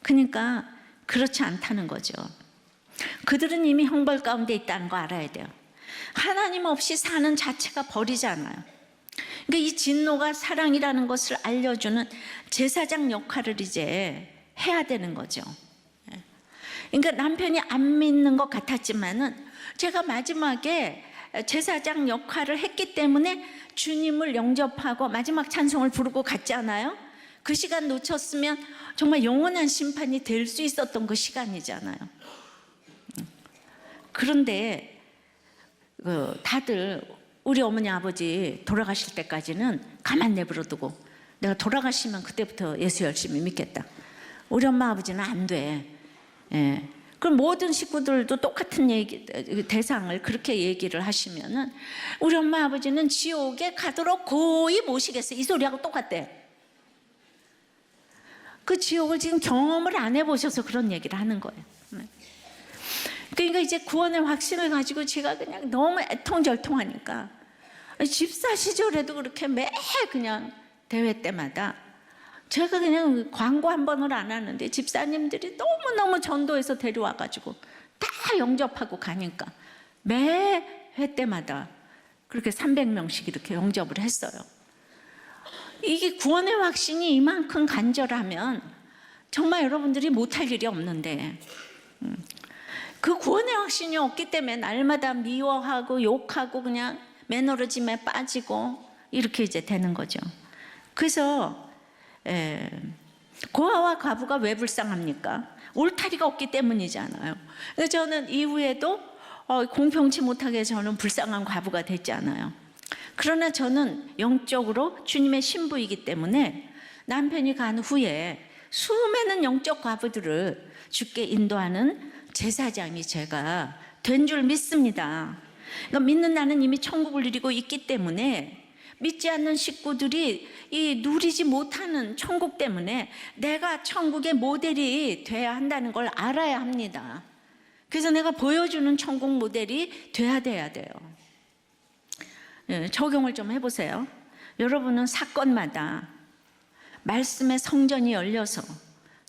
그러니까 그렇지 않다는 거죠. 그들은 이미 형벌 가운데 있다는 거 알아야 돼요. 하나님 없이 사는 자체가 벌이잖아요. 그러니까 이 진노가 사랑이라는 것을 알려주는 제사장 역할을 이제 해야 되는 거죠. 그러니까 남편이 안 믿는 것 같았지만은 제가 마지막에 제사장 역할을 했기 때문에 주님을 영접하고 마지막 찬송을 부르고 갔잖아요. 그 시간 놓쳤으면 정말 영원한 심판이 될 수 있었던 그 시간이잖아요. 그런데 다들 우리 어머니 아버지 돌아가실 때까지는 가만 내버려 두고 내가 돌아가시면 그때부터 예수 열심히 믿겠다. 우리 엄마 아버지는 안 돼. 그럼 모든 식구들도 똑같은 얘기, 대상을 그렇게 얘기를 하시면은 우리 엄마 아버지는 지옥에 가도록 고이 모시겠어요. 이 소리하고 똑같대. 그 지옥을 지금 경험을 안 해보셔서 그런 얘기를 하는 거예요. 그러니까 이제 구원의 확신을 가지고 제가 그냥 너무 애통절통하니까 집사 시절에도 그렇게 매 그냥 대회 때마다 제가 그냥 광고 한 번을 안 하는데 집사님들이 너무너무 전도해서 데려와가지고 다 영접하고 가니까 매 회 때마다 그렇게 300명씩 이렇게 영접을 했어요. 이게 구원의 확신이 이만큼 간절하면 정말 여러분들이 못할 일이 없는데 그 구원의 확신이 없기 때문에 날마다 미워하고 욕하고 그냥 매너리즘에 빠지고 이렇게 이제 되는 거죠. 그래서 고아와 과부가 왜 불쌍합니까? 울타리가 없기 때문이잖아요. 그래서 저는 이후에도 공평치 못하게 저는 불쌍한 과부가 됐잖아요. 그러나 저는 영적으로 주님의 신부이기 때문에 남편이 간 후에 수많은 영적 과부들을 주께 인도하는 제사장이 제가 된 줄 믿습니다. 그러니까 믿는 나는 이미 천국을 누리고 있기 때문에 믿지 않는 식구들이 이 누리지 못하는 천국 때문에 내가 천국의 모델이 돼야 한다는 걸 알아야 합니다. 그래서 내가 보여주는 천국 모델이 돼야 돼요. 적용을 좀 해보세요. 여러분은 사건마다 말씀의 성전이 열려서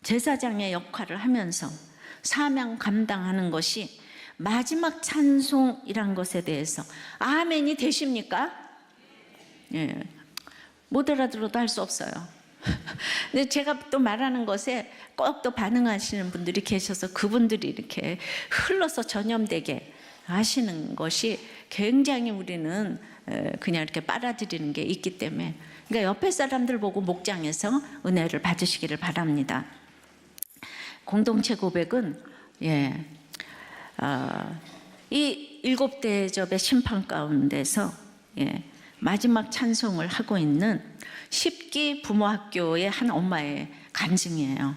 제사장의 역할을 하면서 사명 감당하는 것이 마지막 찬송이란 것에 대해서 아멘이 되십니까? 예, 못 알아들어도 할 수 없어요. 근데 제가 또 말하는 것에 꼭 또 반응하시는 분들이 계셔서 그분들이 이렇게 흘러서 전염되게 하시는 것이 굉장히 우리는 그냥 이렇게 빨아들이는 게 있기 때문에 그러니까 옆에 사람들 보고 목장에서 은혜를 받으시기를 바랍니다. 공동체 고백은 이 7대접의 심판 가운데서 마지막 찬송을 하고 있는 10기 부모학교의 한 엄마의 간증이에요.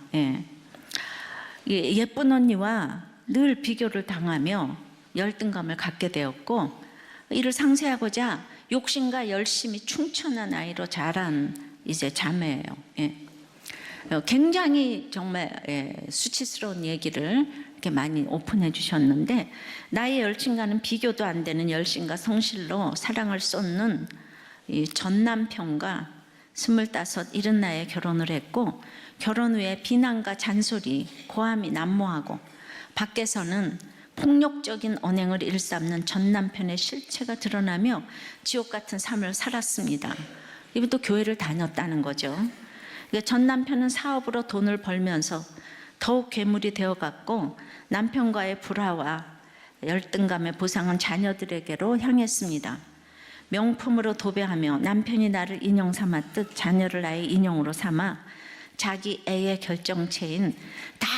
예쁜 언니와 늘 비교를 당하며 열등감을 갖게 되었고 이를 상쇄하고자 욕심과 열심이 충천한 아이로 자란 이제 자매예요. 굉장히 정말 수치스러운 얘기를 이렇게 많이 오픈해 주셨는데 나의 열심과는 비교도 안 되는 열심과 성실로 사랑을 쏟는 이 전 남편과 25, 70나이에 결혼을 했고 결혼 후에 비난과 잔소리, 고함이 난무하고 밖에서는 폭력적인 언행을 일삼는 전 남편의 실체가 드러나며 지옥 같은 삶을 살았습니다. 이분도 교회를 다녔다는 거죠. 전 남편은 사업으로 돈을 벌면서 더욱 괴물이 되어갔고 남편과의 불화와 열등감의 보상은 자녀들에게로 향했습니다. 명품으로 도배하며 남편이 나를 인형 삼았듯 자녀를 나의 인형으로 삼아 자기 애의 결정체인 다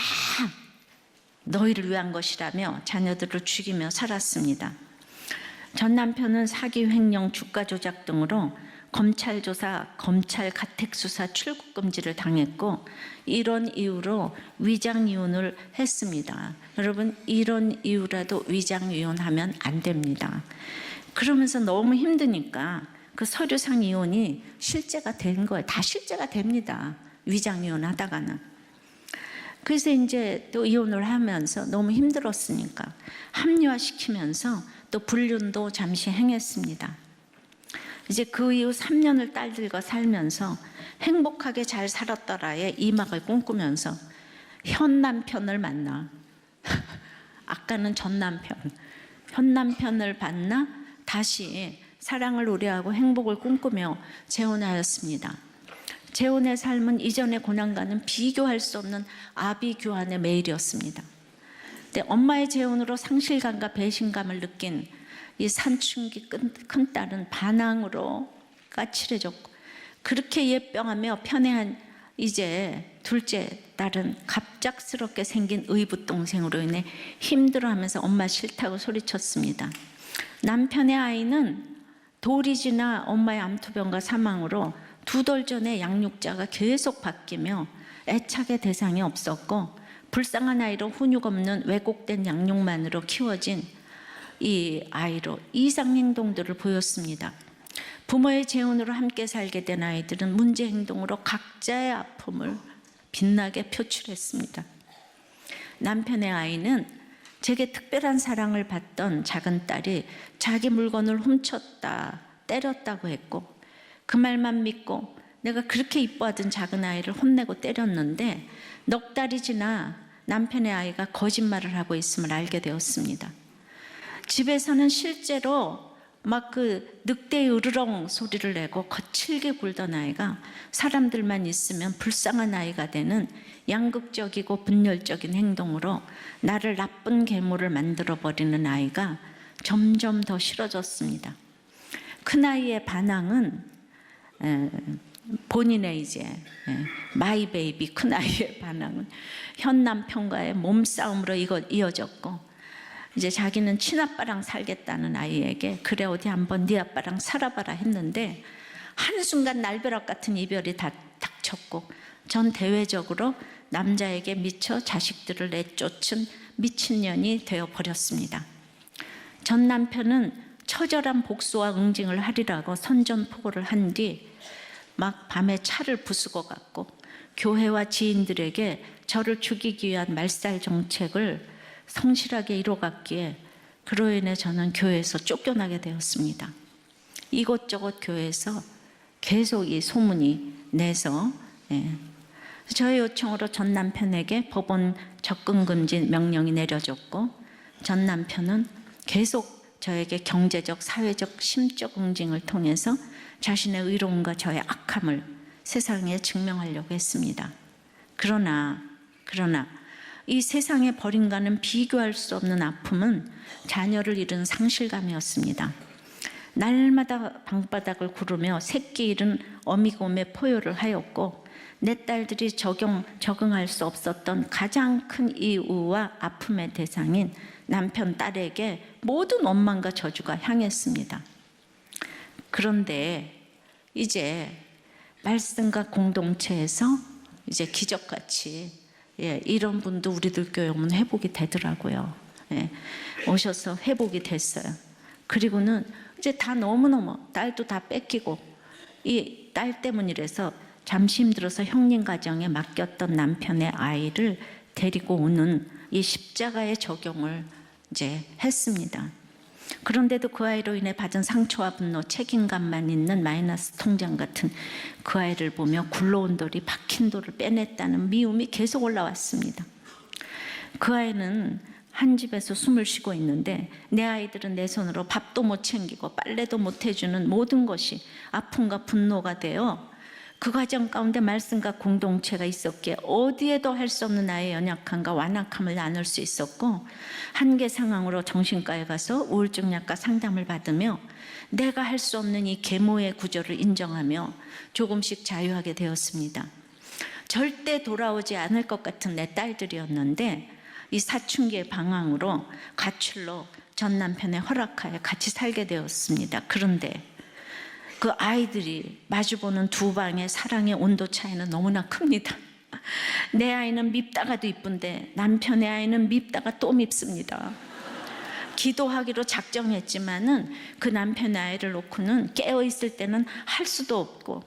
너희를 위한 것이라며 자녀들을 죽이며 살았습니다. 전 남편은 사기, 횡령, 주가 조작 등으로 검찰 조사, 검찰 가택수사 출국 금지를 당했고 이런 이유로 위장 이혼을 했습니다. 여러분 이런 이유라도 위장 이혼하면 안 됩니다. 그러면서 너무 힘드니까 그 서류상 이혼이 실제가 된 거예요. 다 실제가 됩니다. 위장 이혼하다가는. 그래서 이제 또 이혼을 하면서 너무 힘들었으니까 합리화시키면서 또 불륜도 잠시 행했습니다. 이제 그 이후 3년을 딸들과 살면서 행복하게 잘 살았더라의 이막을 꿈꾸면서 현 남편을 만나 아까는 전 남편, 현 남편을 만나 다시 사랑을 우려하고 행복을 꿈꾸며 재혼하였습니다. 재혼의 삶은 이전의 고난과는 비교할 수 없는 아비규환의 매일이었습니다. 근데 엄마의 재혼으로 상실감과 배신감을 느낀 이 산춘기 큰 딸은 반항으로 까칠해졌고 그렇게 예병하며 편애한 이제 둘째 딸은 갑작스럽게 생긴 의붓동생으로 인해 힘들어하면서 엄마 싫다고 소리쳤습니다. 남편의 아이는 돌이 지나 엄마의 암투병과 사망으로 2돌 전에 양육자가 계속 바뀌며 애착의 대상이 없었고 불쌍한 아이로 훈육 없는 왜곡된 양육만으로 키워진 이 아이로 이상 행동들을 보였습니다. 부모의 재혼으로 함께 살게 된 아이들은 문제 행동으로 각자의 아픔을 빛나게 표출했습니다. 남편의 아이는 제게 특별한 사랑을 받던 작은 딸이 자기 물건을 훔쳤다, 때렸다고 했고, 그 말만 믿고 내가 그렇게 이뻐하던 작은 아이를 혼내고 때렸는데 넉 달이 지나 남편의 아이가 거짓말을 하고 있음을 알게 되었습니다. 집에서는 실제로 막 그 늑대의 으르렁 소리를 내고 거칠게 굴던 아이가 사람들만 있으면 불쌍한 아이가 되는 양극적이고 분열적인 행동으로 나를 나쁜 계모를 만들어버리는 아이가 점점 더 싫어졌습니다. 큰아이의 반항은 본인의 이제 마이 베이비 큰아이의 반항은 현 남편과의 몸싸움으로 이어졌고, 이제 자기는 친아빠랑 살겠다는 아이에게 그래 어디 한번 네 아빠랑 살아봐라 했는데 한순간 날벼락 같은 이별이 닥쳤고, 전 대외적으로 남자에게 미쳐 자식들을 내쫓은 미친년이 되어버렸습니다. 전 남편은 처절한 복수와 응징을 하리라고 선전포고를 한 뒤 막 밤에 차를 부수고 갔고, 교회와 지인들에게 저를 죽이기 위한 말살 정책을 성실하게 이뤄갔기에 그로 인해 저는 교회에서 쫓겨나게 되었습니다. 이곳저곳 교회에서 계속 이 소문이 내서 저의 요청으로 전 남편에게 법원 접근금지 명령이 내려졌고, 전 남편은 계속 저에게 경제적, 사회적, 심적 응징을 통해서 자신의 의로움과 저의 악함을 세상에 증명하려고 했습니다. 그러나 이 세상에 버림과는 비교할 수 없는 아픔은 자녀를 잃은 상실감이었습니다. 날마다 방바닥을 구르며 새끼 잃은 어미곰의 포효를 하였고, 내 딸들이 적응할 수 없었던 가장 큰 이유와 아픔의 대상인 남편 딸에게 모든 원망과 저주가 향했습니다. 그런데 이제 말씀과 공동체에서 이제 기적같이 이런 분도 우리들 교회 오면 회복이 되더라고요. 오셔서 회복이 됐어요. 그리고는 이제 다 너무너무 딸도 다 뺏기고, 이 딸 때문이라서 잠시 힘들어서 형님 가정에 맡겼던 남편의 아이를 데리고 오는 이 십자가의 적용을 이제 했습니다. 그런데도 그 아이로 인해 받은 상처와 분노, 책임감만 있는 마이너스 통장 같은 그 아이를 보며 굴러온 돌이 박힌 돌을 빼냈다는 미움이 계속 올라왔습니다. 그 아이는 한 집에서 숨을 쉬고 있는데 내 아이들은 내 손으로 밥도 못 챙기고 빨래도 못 해주는 모든 것이 아픔과 분노가 되어 그 과정 가운데 말씀과 공동체가 있었기에 어디에도 할 수 없는 나의 연약함과 완악함을 나눌 수 있었고, 한계 상황으로 정신과에 가서 우울증 약과 상담을 받으며 내가 할 수 없는 이 계모의 구조를 인정하며 조금씩 자유하게 되었습니다. 절대 돌아오지 않을 것 같은 내 딸들이었는데 이 사춘기의 방황으로 가출로 전 남편의 허락하에 같이 살게 되었습니다. 그런데 그 아이들이 마주보는 두 방의 사랑의 온도 차이는 너무나 큽니다. 내 아이는 밉다가도 이쁜데 남편의 아이는 밉다가 또 밉습니다. 기도하기로 작정했지만은 그 남편의 아이를 놓고는 깨어있을 때는 할 수도 없고,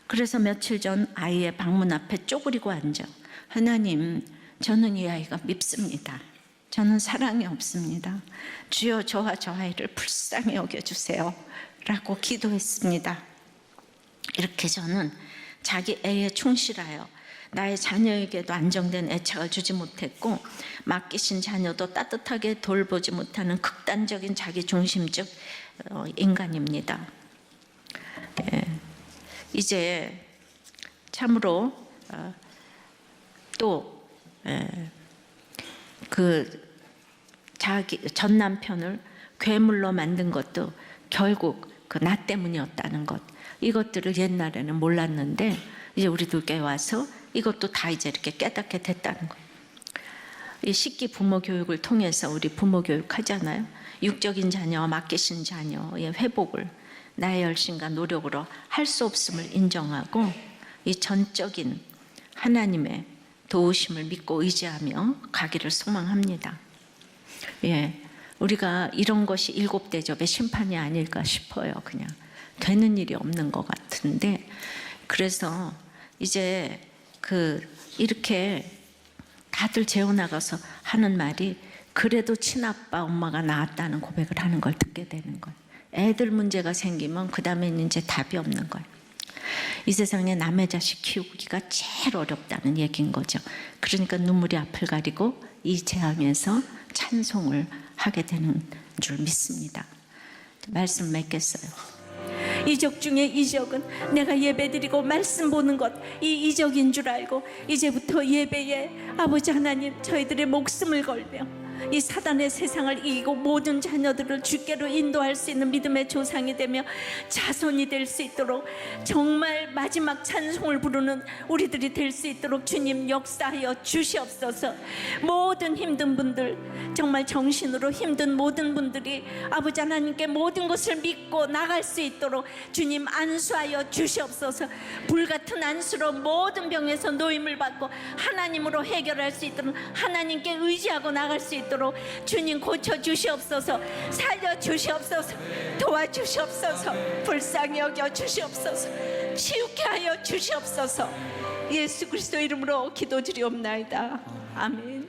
그래서 며칠 전 아이의 방문 앞에 쪼그리고 앉아 하나님, 저는 이 아이가 밉습니다. 저는 사랑이 없습니다. 주여 저와 저 아이를 불쌍히 여겨주세요 라고 기도했습니다. 이렇게 저는 자기 애에 충실하여 나의 자녀에게도 안정된 애착을 주지 못했고, 맡기신 자녀도 따뜻하게 돌보지 못하는 극단적인 자기중심적 인간입니다. 이제 참으로 또 그 자기 전 남편을 괴물로 만든 것도 결국 그 나 때문이었다는 것, 이것들을 옛날에는 몰랐는데 이제 우리들께 와서 이것도 다 이제 이렇게 깨닫게 됐다는 것. 이 식기 부모 교육을 통해서 우리 부모 교육 하잖아요. 육적인 자녀와 맡기신 자녀의 회복을 나의 열심과 노력으로 할 수 없음을 인정하고 이 전적인 하나님의 도우심을 믿고 의지하며 가기를 소망합니다. 예, 우리가 이런 것이 7대접의 심판이 아닐까 싶어요. 그냥 되는 일이 없는 것 같은데, 그래서 이제 이렇게 다들 재워나가서 하는 말이, 그래도 친아빠 엄마가 낳았다는 고백을 하는 걸 듣게 되는 거예요. 애들 문제가 생기면 그 다음에는 이제 답이 없는 거예요. 이 세상에 남의 자식 키우기가 제일 어렵다는 얘기인 거죠. 그러니까 눈물이 앞을 가리고 이제하면서 찬송을 하게 되는 줄 믿습니다. 말씀 맺겠어요. 이적 중에 이적은 내가 예배드리고 말씀 보는 것, 이 이적인 줄 알고 이제부터 예배에 아버지 하나님 저희들의 목숨을 걸며 이 사단의 세상을 이기고 모든 자녀들을 주께로 인도할 수 있는 믿음의 조상이 되며 자손이 될 수 있도록, 정말 마지막 찬송을 부르는 우리들이 될 수 있도록 주님 역사하여 주시옵소서. 모든 힘든 분들, 정말 정신으로 힘든 모든 분들이 아버지 하나님께 모든 것을 믿고 나갈 수 있도록 주님 안수하여 주시옵소서. 불같은 안수로 모든 병에서 노임을 받고 하나님으로 해결할 수 있도록, 하나님께 의지하고 나갈 수 있도록 주님 고쳐주시옵소서. 살려주시옵소서. 도와주시옵소서. 불쌍히 여겨 주시옵소서. 치유케 하여 주시옵소서. 예수 그리스도 이름으로 기도드리옵나이다. 아멘.